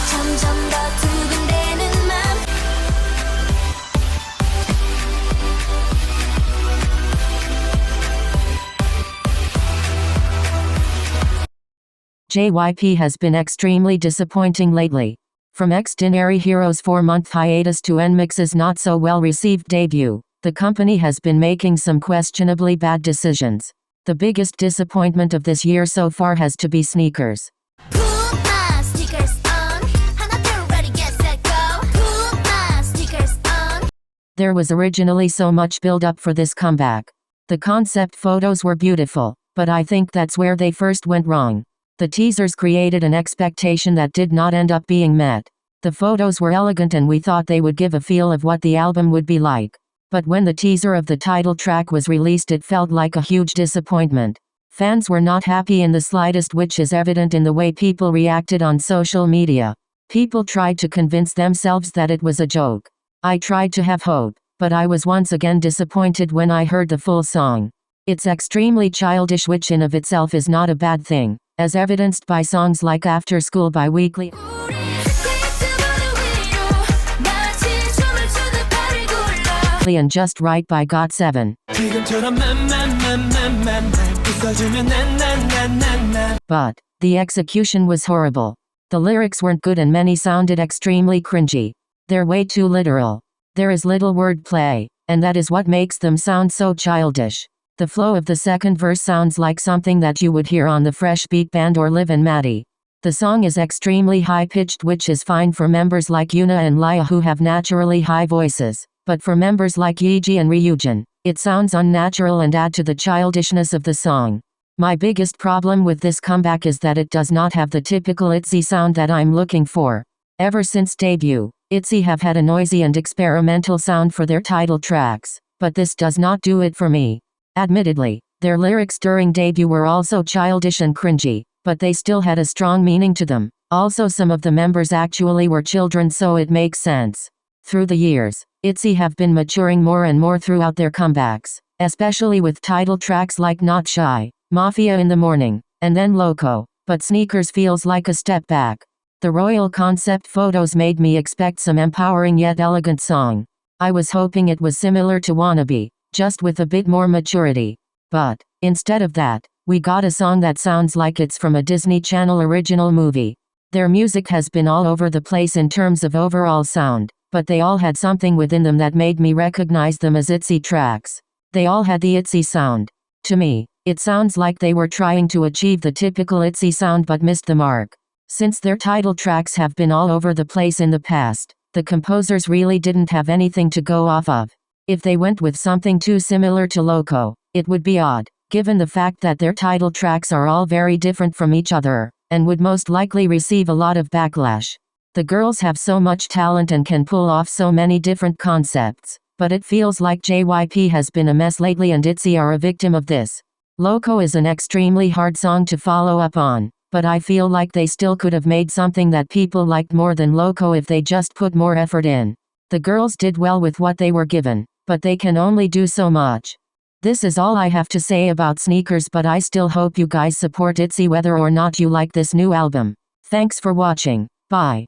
점점 더 두근대는 맘. JYP has been extremely disappointing lately. From Extraordinary Heroes' 4-month hiatus to NMIX's not-so-well-received debut, the company has been making some questionably bad decisions. The biggest disappointment of this year so far has to be sneakers. Put my sneakers on. hinapia, ready, get set, go. Put my sneakers on. There was originally so much build-up for this comeback. The concept photos were beautiful, but I think that's where they first went wrong. The teasers created an expectation that did not end up being met. The photos were elegant and we thought they would give a feel of what the album would be like. But when the teaser of the title track was released, it felt like a huge disappointment. Fans were not happy in the slightest, which is evident in the way people reacted on social media. People tried to convince themselves that it was a joke. I tried to have hope, but I was once again disappointed when I heard the full song. It's extremely childish, which in of itself is not a bad thing, as evidenced by songs like After School by Weekly and Just Right by GOT7. But the execution was horrible. The lyrics weren't good and many sounded extremely cringy. They're way too literal. There is little wordplay, and that is what makes them sound so childish. The flow of the second verse sounds like something that you would hear on the Fresh Beat Band or Liv and Maddie. The song is extremely high-pitched, which is fine for members like Hyuna and Lia who have naturally high voices. But for members like Yeji and Ryujin, it sounds unnatural and add to the childishness of the song. My biggest problem with this comeback is that it does not have the typical itzy sound that I'm looking for. Ever since debut, itzy have had a noisy and experimental sound for their title tracks, but this does not do it for me. Admittedly, their lyrics during debut were also childish and cringy, but they still had a strong meaning to them. Also, some of the members actually were children, so it makes sense. Through the years, itzy have been maturing more and more throughout their comebacks, especially with title tracks like Not Shy, Mafia in the Morning, and then Loco, but Sneakers feels like a step back. The royal concept photos made me expect some empowering yet elegant song. I was hoping it was similar to Wannabe, just with a bit more maturity. But, instead of that, we got a song that sounds like it's from a Disney Channel original movie. Their music has been all over the place in terms of overall sound, but they all had something within them that made me recognize them as itzy tracks. They all had the itzy sound. To me, it sounds like they were trying to achieve the typical itzy sound but missed the mark. Since their title tracks have been all over the place in the past, the composers really didn't have anything to go off of. If they went with something too similar to Loco, it would be odd, given the fact that their title tracks are all very different from each other, and would most likely receive a lot of backlash. The girls have so much talent and can pull off so many different concepts, but it feels like JYP has been a mess lately and itzy are a victim of this. Loco is an extremely hard song to follow up on, but I feel like they still could have made something that people liked more than Loco if they just put more effort in. The girls did well with what they were given, but they can only do so much. This is all I have to say about Sneakers, but I still hope you guys support itzy whether or not you like this new album. Thanks for watching. Bye.